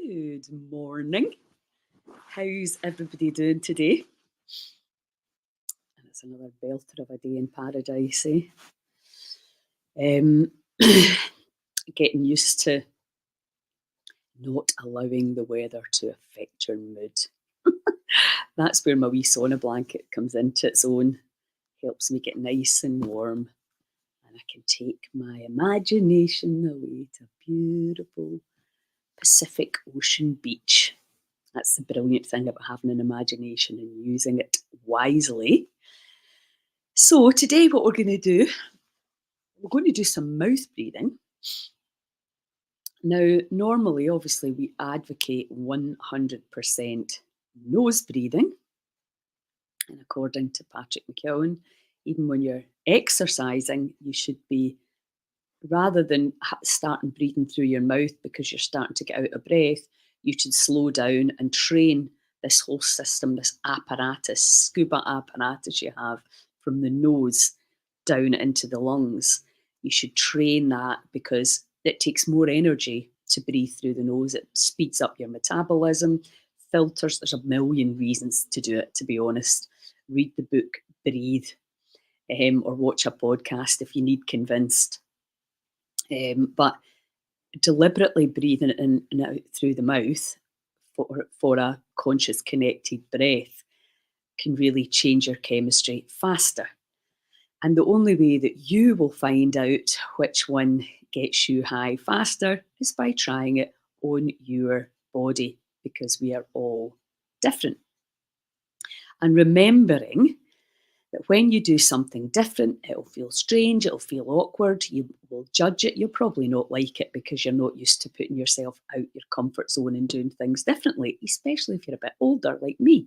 Good morning. How's everybody doing today? And it's another belter of a day in paradise, eh? Um, getting used to not allowing the weather to affect your mood. That's where my wee sauna blanket comes into its own, helps me get nice and warm, and I can take my imagination away to a beautiful Pacific Ocean beach. That's the brilliant thing about having an imagination and using it wisely. So, today, what we're going to do some mouth breathing. Now, normally, obviously, we advocate 100% nose breathing. And according to Patrick McKeown, even when you're exercising, you should be, rather than starting breathing through your mouth because you're starting to get out of breath, you should slow down and train this whole system, this apparatus, scuba apparatus you have from the nose down into the lungs. You should train that because it takes more energy to breathe through the nose. It speeds up your metabolism, filters. There's a million reasons to do it, to be honest. Read the book, Breathe, or watch a podcast if you need convinced. But deliberately breathing in and out through the mouth for a conscious connected breath can really change your chemistry faster. And the only way that you will find out which one gets you high faster is by trying it on your body, because we are all different. And remembering that when you do something different, it'll feel strange, it'll feel awkward, you will judge it, you'll probably not like it because you're not used to putting yourself out your comfort zone and doing things differently, especially if you're a bit older like me.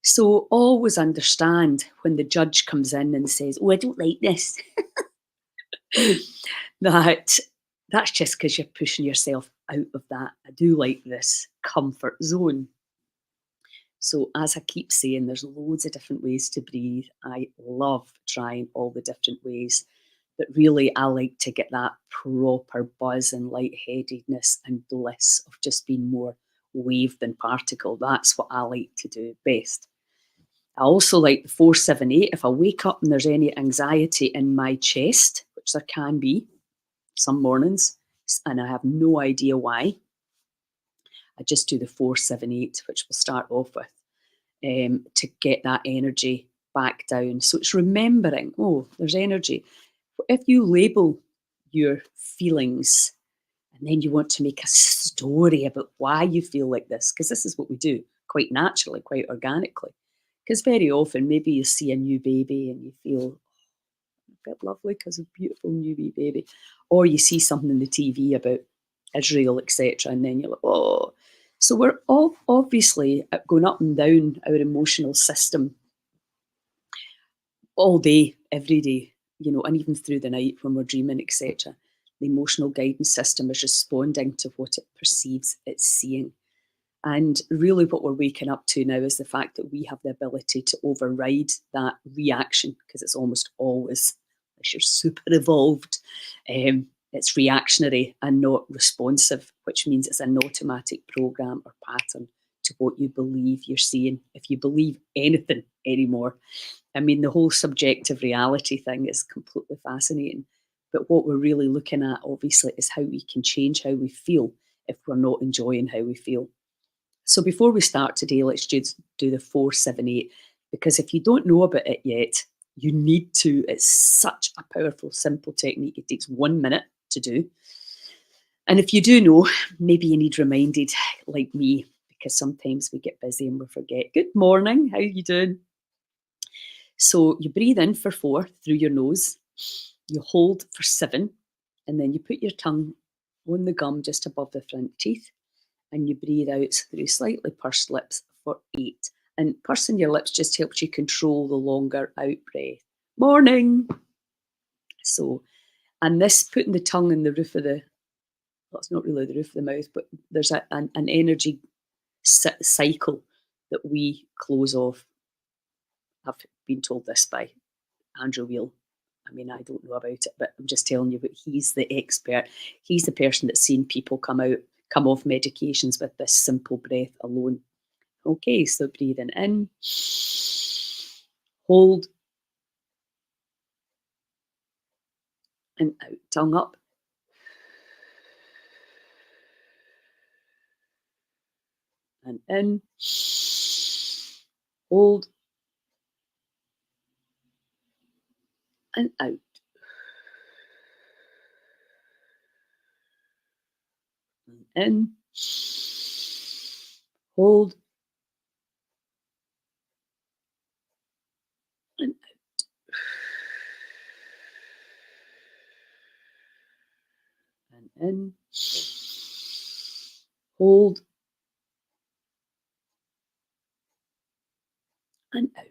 So always understand when the judge comes in and says, "Oh, I don't like this," that that's just because you're pushing yourself out of that "I do like this" comfort zone. So, as I keep saying, there's loads of different ways to breathe. I love trying all the different ways, but really, I like to get that proper buzz and lightheadedness and bliss of just being more wave than particle. That's what I like to do best. I also like the 478. If I wake up and there's any anxiety in my chest, which there can be some mornings, and I have no idea why, I just do the 478, which we'll start off with, to get that energy back down. So it's remembering, oh, there's energy. If you label your feelings and then you want to make a story about why you feel like this, because this is what we do quite naturally, quite organically. Because very often, maybe you see a new baby and you feel a bit lovely because of beautiful new wee baby, or you see something in the TV about Israel, etc., and then you're like, oh. So we're all obviously going up and down our emotional system all day, every day, and even through the night when we're dreaming, etc. The emotional guidance system is responding to what it perceives it's seeing. And really, what we're waking up to now is the fact that we have the ability to override that reaction, because it's almost always, unless you're super evolved, it's reactionary and not responsive, which means it's an automatic program or pattern to what you believe you're seeing. If you believe anything anymore, I mean, the whole subjective reality thing is completely fascinating. But what we're really looking at, obviously, is how we can change how we feel if we're not enjoying how we feel. So before we start today, let's just do the 478, because if you don't know about it yet, you need to. It's such a powerful, simple technique. It takes 1 minute to do. And if you do know, maybe you need reminded, like me, because sometimes we get busy and we forget. Good morning, how you doing? So you breathe in for 4 through your nose, you hold for 7, and then you put your tongue on the gum just above the front teeth, and you breathe out through slightly pursed lips for 8. And pursing your lips just helps you control the longer out breath. Morning. So, and this putting the tongue in the roof of well, it's not really the roof of the mouth, but there's an energy cycle that we close off. I've been told this by Andrew Weil. I mean, I don't know about it, but I'm just telling you, but he's the expert. He's the person that's seen people come come off medications with this simple breath alone. Okay, so breathing in, hold, and out. Tongue up. And in, hold, and out. And in, hold, and out. And in, hold, and out.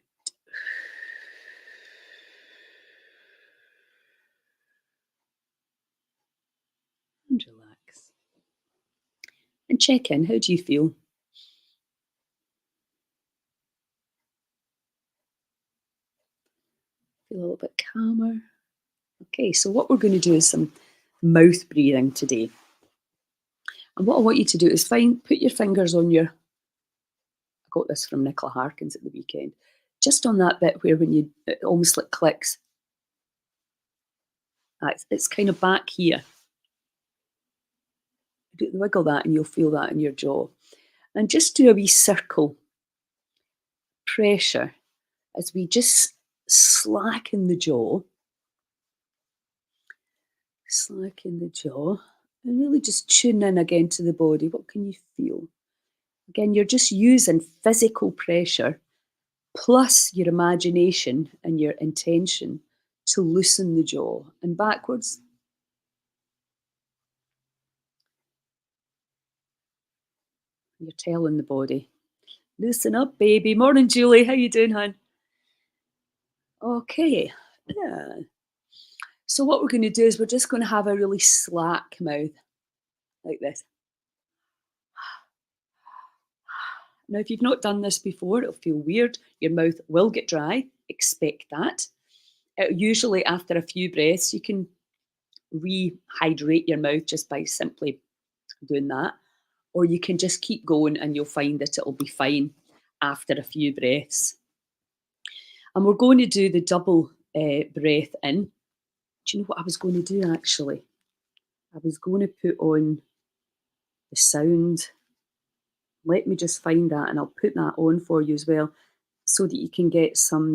And relax. And check in. How do you feel? Feel a little bit calmer. Okay, so what we're going to do is some mouth breathing today. And what I want you to do is put your fingers on your, I got this from Nicola Harkins at the weekend, just on that bit where when it almost like clicks. It's kind of back here. Wiggle that and you'll feel that in your jaw. And just do a wee circle pressure as we just slacken the jaw. Slacken the jaw. And really just tune in again to the body. What can you feel? Again, you're just using physical pressure plus your imagination and your intention to loosen the jaw. And backwards. You're telling the body, loosen up, baby. Morning, Julie. How you doing, hon? Okay. Yeah. So what we're going to do is we're just going to have a really slack mouth, like this. Now, if you've not done this before, it'll feel weird. Your mouth will get dry. Expect that. Usually after a few breaths, you can rehydrate your mouth just by simply doing that. Or you can just keep going and you'll find that it'll be fine after a few breaths. And we're going to do the double breath in. Do you know what I was going to do actually? I was going to put on the sound. Let me just find that and I'll put that on for you as well so that you can get some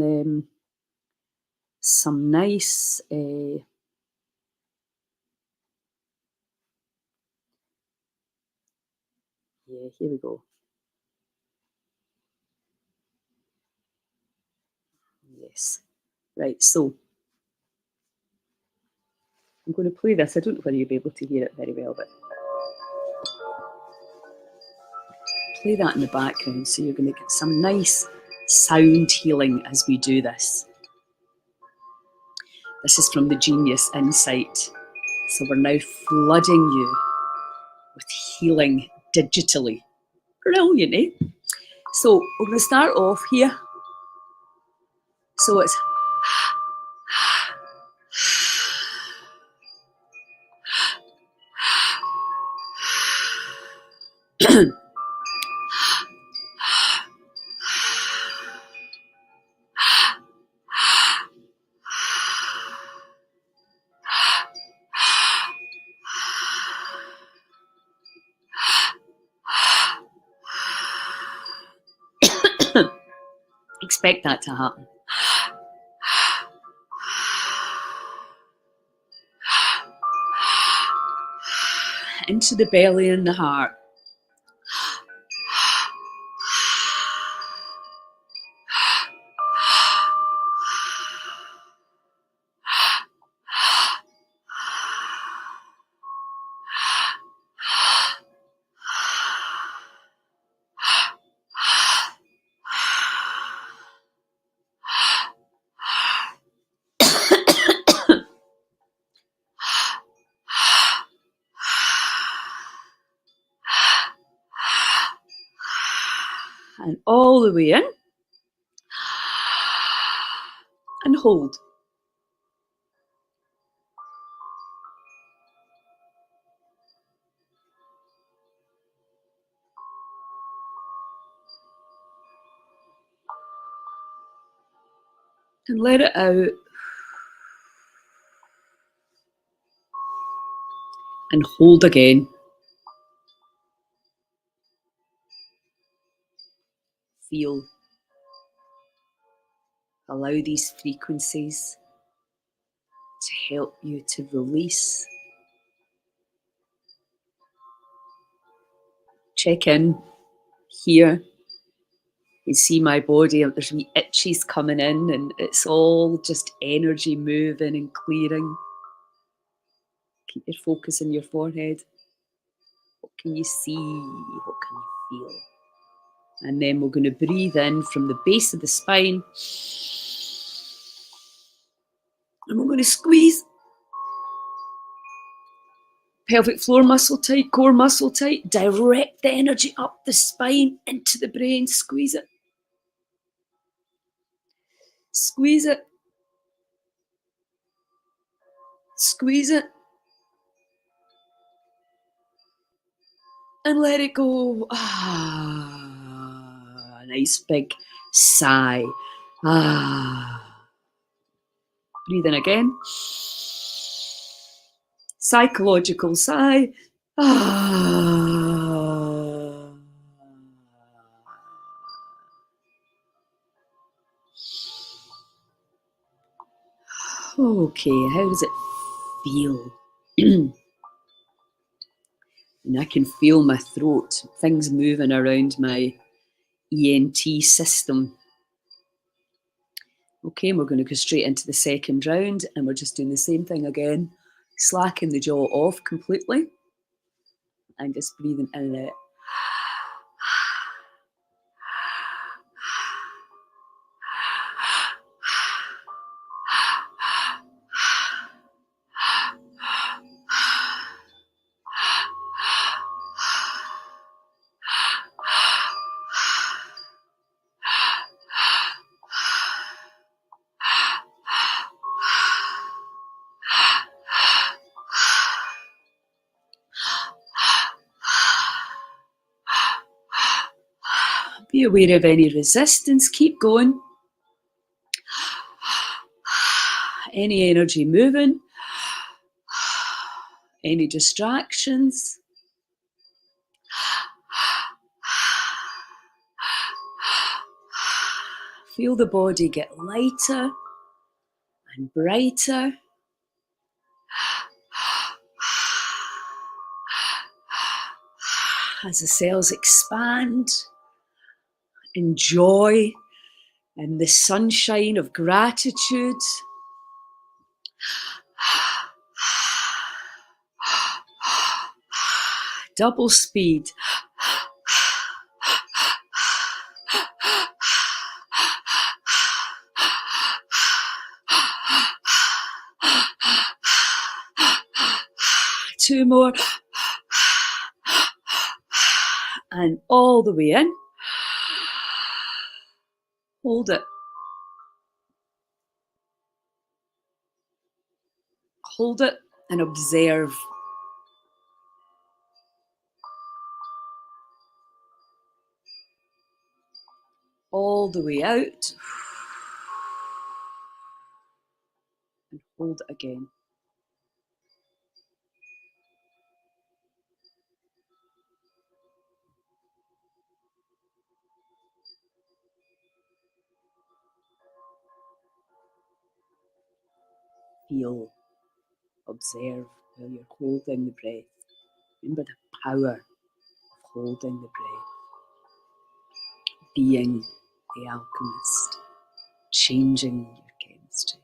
nice yeah, here we go. Yes. Right, so I'm going to play this. I don't know whether you'll be able to hear it very well, but play that in the background so you're going to get some nice sound healing as we do this. This is from the Genius Insight. So we're now flooding you with healing digitally. Brilliant, eh? So we're going to start off here. So it's expect that to happen. Into the belly and the heart. And all the way in. And hold. And let it out. And hold again. Feel. Allow these frequencies to help you to release. Check in here. You see my body, there's wee itches coming in, and it's all just energy moving and clearing. Keep your focus in your forehead. What can you see? What can you feel? And then we're going to breathe in from the base of the spine. And we're going to squeeze. Pelvic floor muscle tight, core muscle tight. Direct the energy up the spine into the brain. Squeeze it. Squeeze it. Squeeze it. And let it go. Ah, nice big sigh. Ah. Breathe in again. Psychological sigh. Ah. Okay, how does it feel? And I can feel my throat, things moving around my ENT system. Okay, and we're going to go straight into the second round, and we're just doing the same thing again. Slacking the jaw off completely. And just breathing in and out. Be aware of any resistance. Keep going. Any energy moving. Any distractions. Feel the body get lighter and brighter. As the cells expand, enjoy in the sunshine of gratitude. Double speed. 2 more. And all the way in. Hold it. Hold it and observe. All the way out. And hold it again. Feel, observe while you're holding the breath. Remember the power of holding the breath. Being the alchemist, changing your chemistry.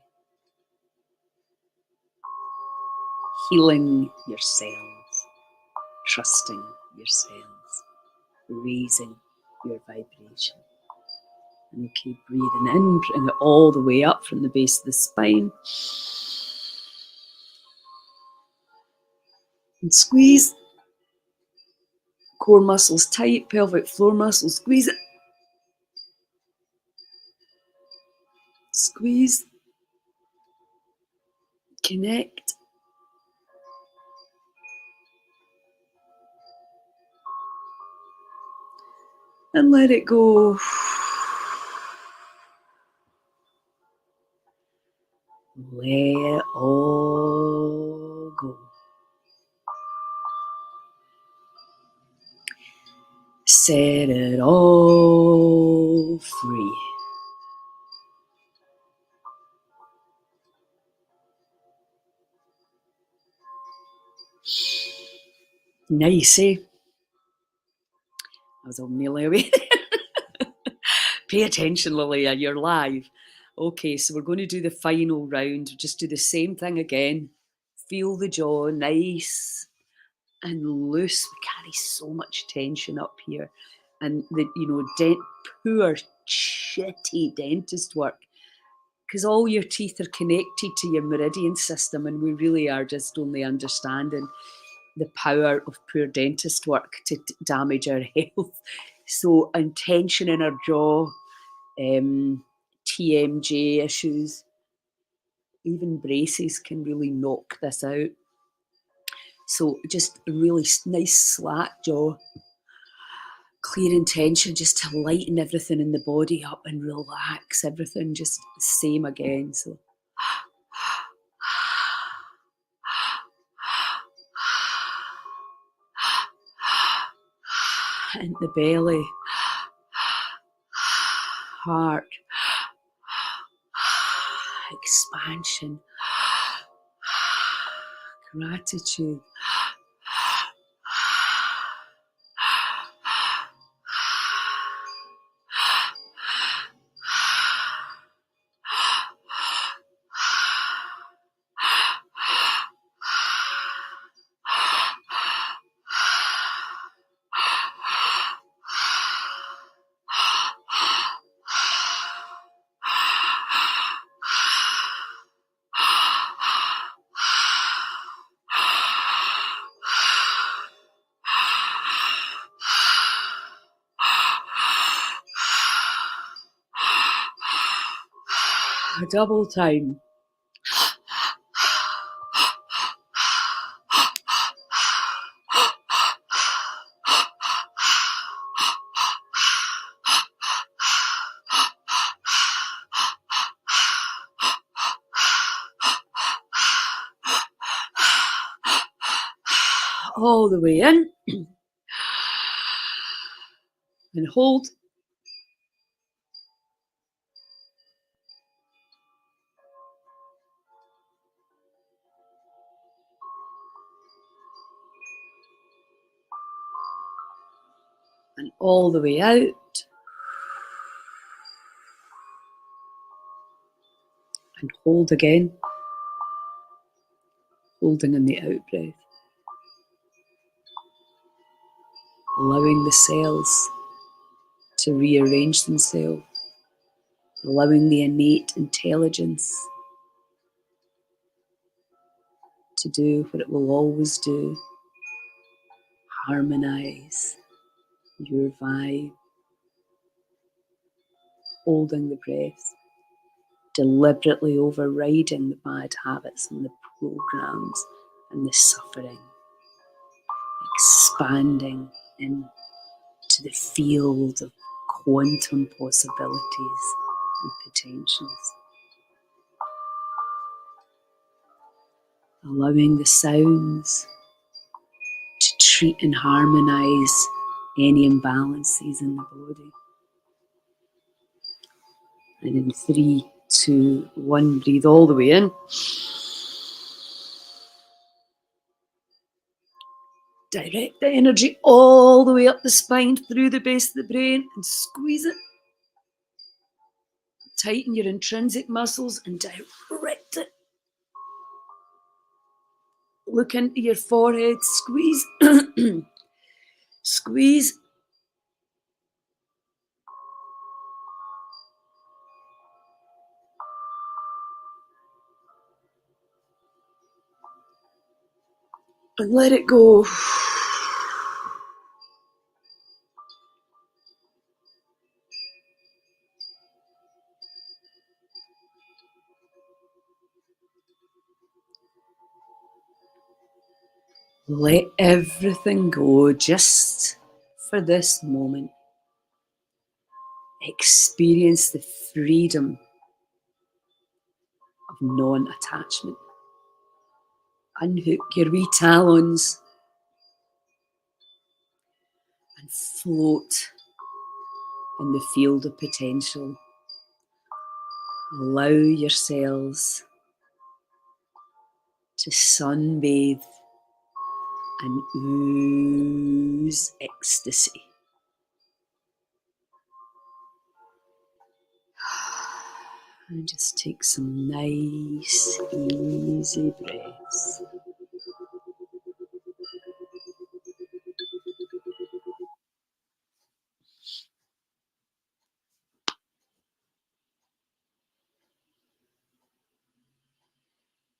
Healing your cells, trusting your cells, raising your vibration. And okay, breathing in, bring it all the way up from the base of the spine. And squeeze. Core muscles tight, pelvic floor muscles, squeeze it. Squeeze. Connect. And let it go. Let it all go. Set it all free. Nice, eh? I was all nearly away. Pay attention, Lilia, you're live. Okay, so we're going to do the final round. Just do the same thing again. Feel the jaw nice and loose. We carry so much tension up here. And the, poor, shitty dentist work. Because all your teeth are connected to your meridian system, and we really are just only understanding the power of poor dentist work to damage our health. So, and tension in our jaw, TMJ issues, even braces can really knock this out. So just a really nice slack jaw, clearing tension just to lighten everything in the body up and relax everything, just the same again. So and the belly, heart, expansion, gratitude. A double time. All the way in and hold. And all the way out. And hold again. Holding in the out breath. Allowing the cells to rearrange themselves. Allowing the innate intelligence to do what it will always do. Harmonize your vibe. Holding the breath. Deliberately overriding the bad habits and the programs and the suffering. Expanding into the field of quantum possibilities and potentials. Allowing the sounds to treat and harmonize any imbalances in the body. And in 3, 2, 1, breathe all the way in. Direct the energy all the way up the spine, through the base of the brain, and squeeze it. Tighten your intrinsic muscles and direct it. Look into your forehead, squeeze. Squeeze. And let it go. Let everything go just for this moment. Experience the freedom of non-attachment. Unhook your wee talons and float in the field of potential. Allow yourselves to sunbathe and ooze ecstasy. And just take some nice, easy breaths.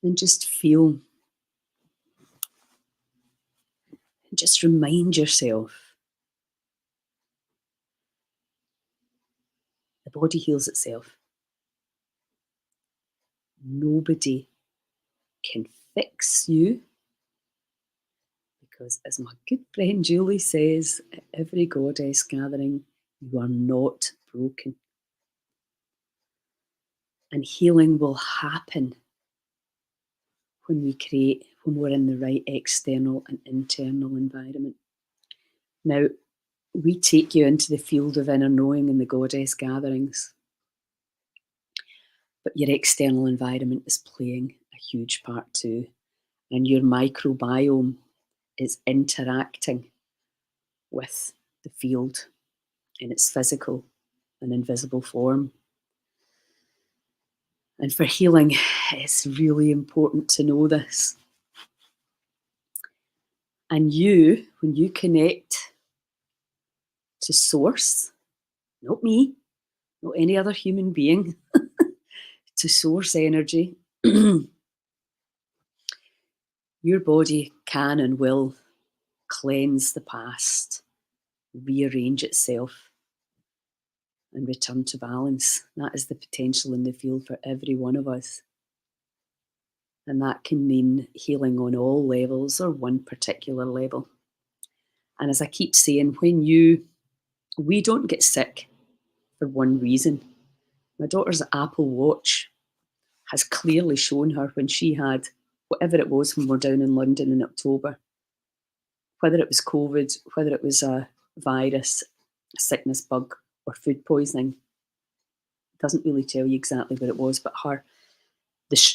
And just feel, just remind yourself, the body heals itself. Nobody can fix you, because as my good friend Julie says at every goddess gathering, you are not broken. And healing will happen when we're in the right external and internal environment. Now, we take you into the field of inner knowing in the goddess gatherings, but your external environment is playing a huge part too. And your microbiome is interacting with the field in its physical and invisible form. And for healing, it's really important to know this. And you, when you connect to source, not me, not any other human being, to source energy, your body can and will cleanse the past, rearrange itself, and return to balance. That is the potential in the field for every one of us. And that can mean healing on all levels or one particular level. And as I keep saying, we don't get sick for one reason. My daughter's Apple Watch has clearly shown her when she had whatever it was when we were down in London in October, whether it was COVID, whether it was a virus, a sickness bug, or food poisoning. It doesn't really tell you exactly what it was, but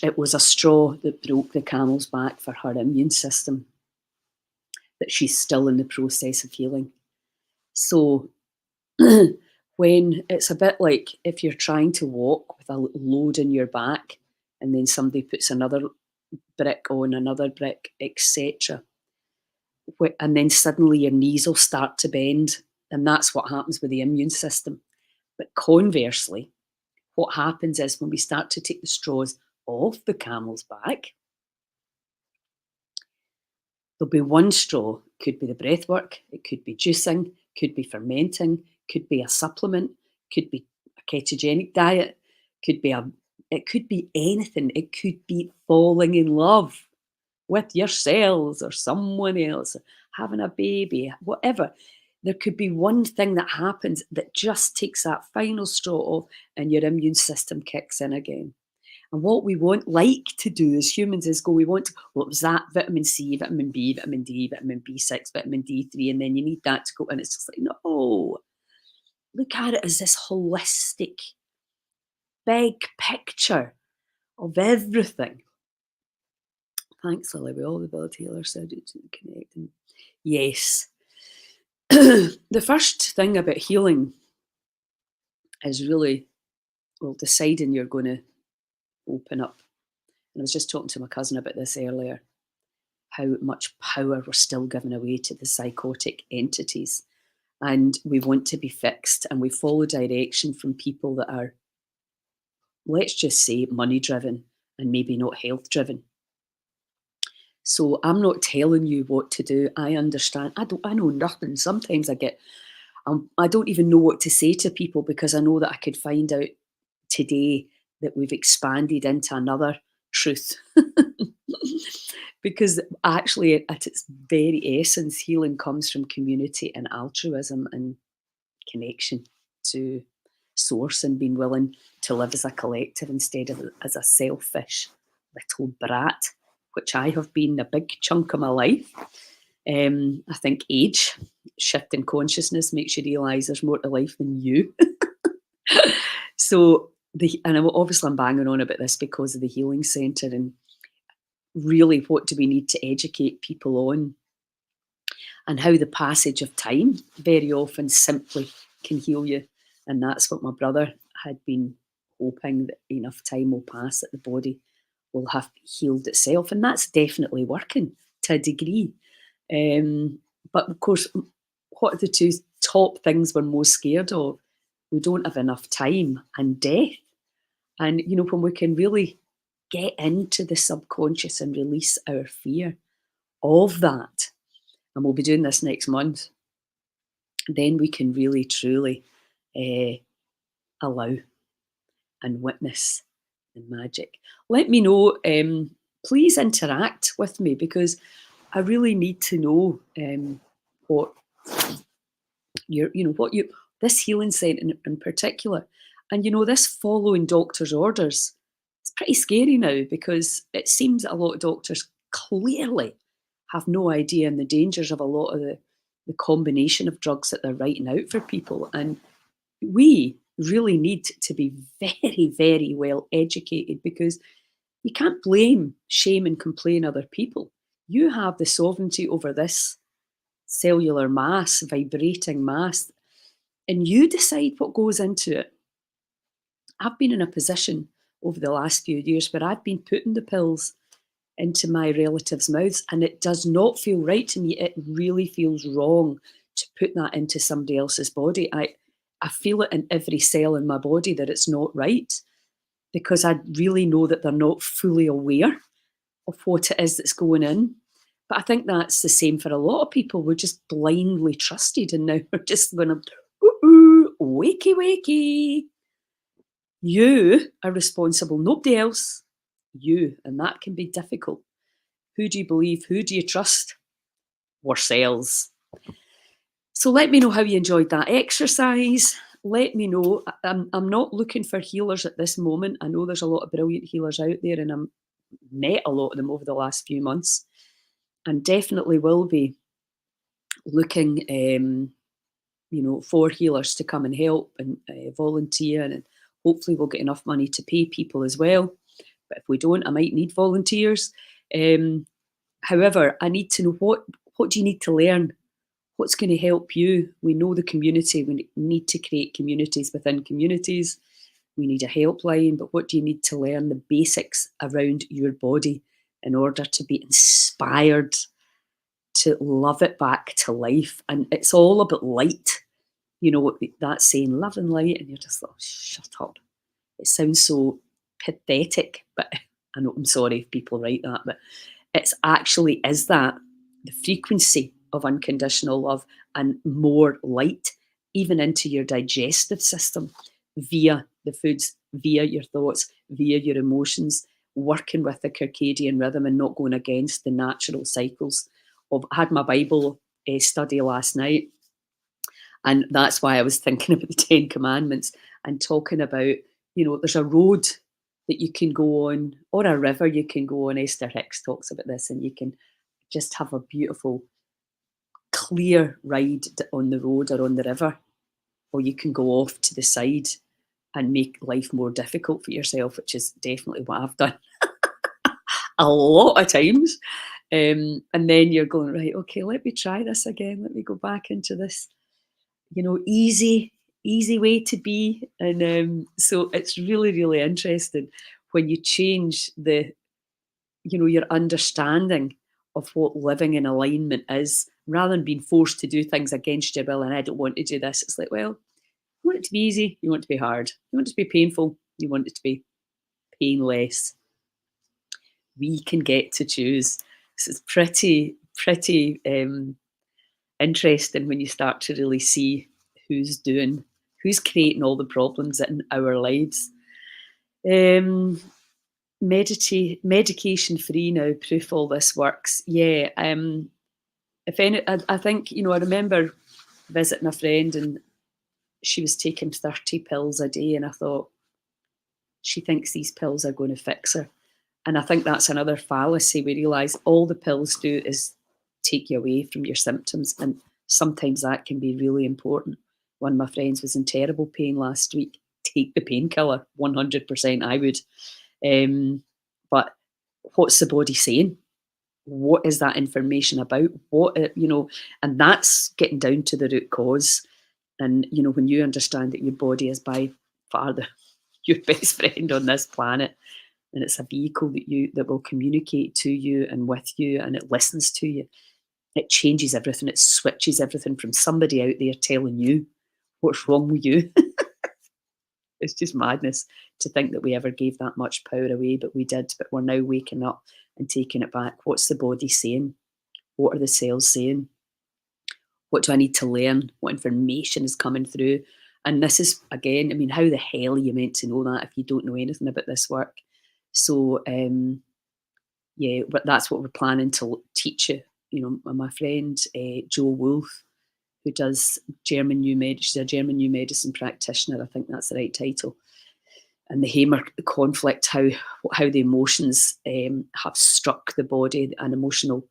it was a straw that broke the camel's back for her immune system, that she's still in the process of healing. So when it's a bit like if you're trying to walk with a load in your back and then somebody puts another brick on, another brick, etc. And then suddenly your knees will start to bend, and that's what happens with the immune system. But conversely, what happens is when we start to take the straws off the camel's back, there'll be one straw. Could be the breath work, it could be juicing, could be fermenting, could be a supplement, could be a ketogenic diet, it could be anything. It could be falling in love with yourselves or someone else, having a baby, whatever. There could be one thing that happens that just takes that final straw off and your immune system kicks in again. And what we like to do as humans is we want to, well, it was that vitamin C, vitamin B, vitamin D, vitamin B6, vitamin D3, and then you need that to go. And it's just like, no, look at it as this holistic, big picture of everything. Thanks, Lily. We all the ability healer said it to connect. And yes. The first thing about healing is really, well, deciding you're going to open up. And I was just talking to my cousin about this earlier, how much power we're still giving away to the psychotic entities. And we want to be fixed, and we follow direction from people that are, let's just say, money driven and maybe not health driven. So I'm not telling you what to do. I understand. I know nothing. Sometimes I don't even know what to say to people, because I know that I could find out today that we've expanded into another truth. Because actually, at its very essence, healing comes from community and altruism and connection to source and being willing to live as a collective instead of as a selfish little brat, which I have been a big chunk of my life. I think age, shift in consciousness makes you realise there's more to life than you. So, obviously I'm banging on about this because of the healing centre, and really what do we need to educate people on, and how the passage of time very often simply can heal you. And that's what my brother had been hoping, that enough time will pass that the body will have healed itself. And that's definitely working to a degree. But of course, what are the two top things we're most scared of? We don't have enough time and death. And, when we can really get into the subconscious and release our fear of that, and we'll be doing this next month, then we can really, truly allow and witness the magic. Let me know, please interact with me, because I really need to know what this healing centre in particular, and this following doctor's orders, it's pretty scary now, because it seems that a lot of doctors clearly have no idea and the dangers of a lot of the combination of drugs that they're writing out for people. And we really need to be very, very well educated, because you can't blame, shame and complain other people. You have the sovereignty over this cellular mass, vibrating mass, and you decide what goes into it. I've been in a position over the last few years where I've been putting the pills into my relatives' mouths, and it does not feel right to me. It really feels wrong to put that into somebody else's body. I feel it in every cell in my body that it's not right, because I really know that they're not fully aware of what it is that's going in. But I think that's the same for a lot of people. We're just blindly trusted, and now we're just going to, ooh, wakey, wakey. You are responsible, nobody else. You, and that can be difficult. Who do you believe? Who do you trust? Ourselves. So let me know how you enjoyed that exercise. Let me know. I'm not looking for healers at this moment. I know there's a lot of brilliant healers out there, and I've met a lot of them over the last few months, and definitely will be looking for healers to come and help and volunteer, and hopefully we'll get enough money to pay people as well. But if we don't, I might need volunteers. However, I need to know what do you need to learn? What's going to help you? We know the community. We need to create communities within communities. We need a helpline, but what do you need to learn? The basics around your body in order to be inspired to love it back to life. And it's all about light. That saying, love and light, and you're just like, oh, shut up. It sounds so pathetic, but I know, I'm sorry if people write that, but it's actually is that the frequency of unconditional love and more light, even into your digestive system, via the foods, via your thoughts, via your emotions, working with the circadian rhythm and not going against the natural cycles. I had my Bible study last night, and that's why I was thinking about the 10 Commandments and talking about, there's a road that you can go on, or a river you can go on. Esther Hicks talks about this, and you can just have a beautiful, clear ride on the road or on the river, or you can go off to the side and make life more difficult for yourself, which is definitely what I've done a lot of times. And then you're going, right, okay, let me try this again. Let me go back into this, easy way to be. And so it's really, really interesting when you change your understanding of what living in alignment is, rather than being forced to do things against your will. And I don't want to do this. It's like, well, you want it to be easy, you want it to be hard. You want it to be painful, you want it to be painless. We can get to choose. So it's pretty interesting when you start to really see who's creating all the problems in our lives. Medication free now, proof all this works. Yeah. I think, I remember visiting a friend, and she was taking 30 pills a day, and I thought, she thinks these pills are going to fix her. And I think that's another fallacy. We realise all the pills do is take you away from your symptoms, and sometimes that can be really important. One of my friends was in terrible pain last week. Take the painkiller, 100% I would. But what's the body saying? What is that information about? And that's getting down to the root cause. And, when you understand that your body is by far your best friend on this planet, and it's a vehicle that will communicate to you and with you, and it listens to you. It changes everything. It switches everything from somebody out there telling you what's wrong with you. It's just madness to think that we ever gave that much power away, but we did. But we're now waking up and taking it back. What's the body saying? What are the cells saying? What do I need to learn? What information is coming through? And this is, again, I mean, how the hell are you meant to know that if you don't know anything about this work? So, yeah, but that's what we're planning to teach you. My friend Jo Wolf, who does German New Medicine, she's a German New Medicine practitioner. I think that's the right title. And the Hamer conflict, how the emotions have struck the body, an emotional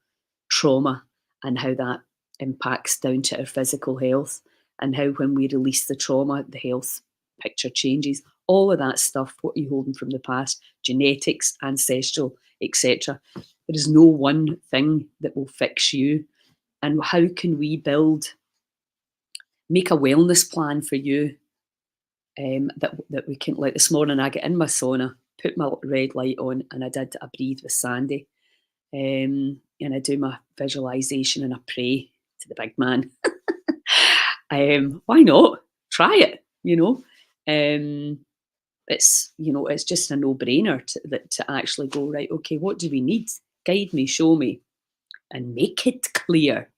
trauma, and how that impacts down to our physical health, and how when we release the trauma, the health picture changes. All of that stuff, what are you holding from the past, genetics, ancestral, etc. There is no one thing that will fix you. And how can we make a wellness plan for you, that we can, like this morning I get in my sauna, put my red light on, and I breathe with Sandy, and I do my visualization and I pray to the big man. Why not? Try it, it's just a no-brainer to actually go, right, okay, what do we need? Guide me, show me, and make it clear.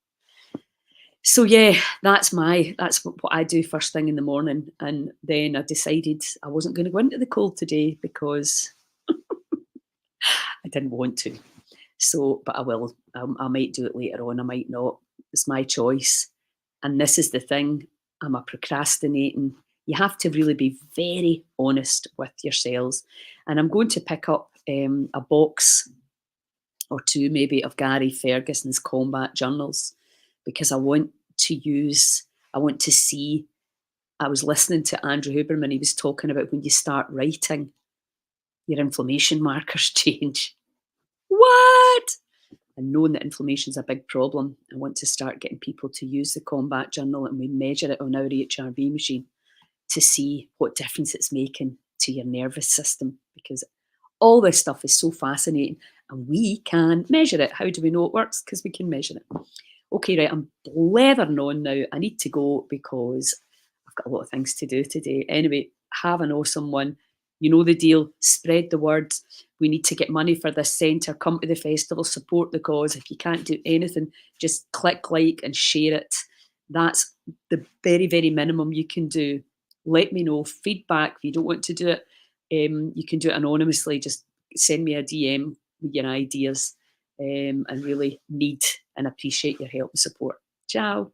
So yeah, that's what I do first thing in the morning. And then I decided I wasn't going to go into the cold today because I didn't want to. So, but I will. I might do it later on. I might not. It's my choice. And this is the thing. I'm a procrastinating. You have to really be very honest with yourselves. And I'm going to pick up a box or two, maybe, of Gary Ferguson's combat journals, because I want to see. I was listening to Andrew Huberman. He was talking about when you start writing, your inflammation markers change. What? And knowing that inflammation is a big problem, I want to start getting people to use the combat journal, and we measure it on our HRV machine to see what difference it's making to your nervous system, because all this stuff is so fascinating and we can measure it. How do we know it works? Because we can measure it. Okay, right, I'm blethering on now. I need to go because I've got a lot of things to do today. Anyway, have an awesome one. You know the deal. Spread the word. We need to get money for this centre. Come to the festival, support the cause. If you can't do anything, just click like and share it. That's the very, very minimum you can do. Let me know. Feedback. If you don't want to do it, you can do it anonymously. Just send me a DM with your ideas, and really need and appreciate your help and support. Ciao.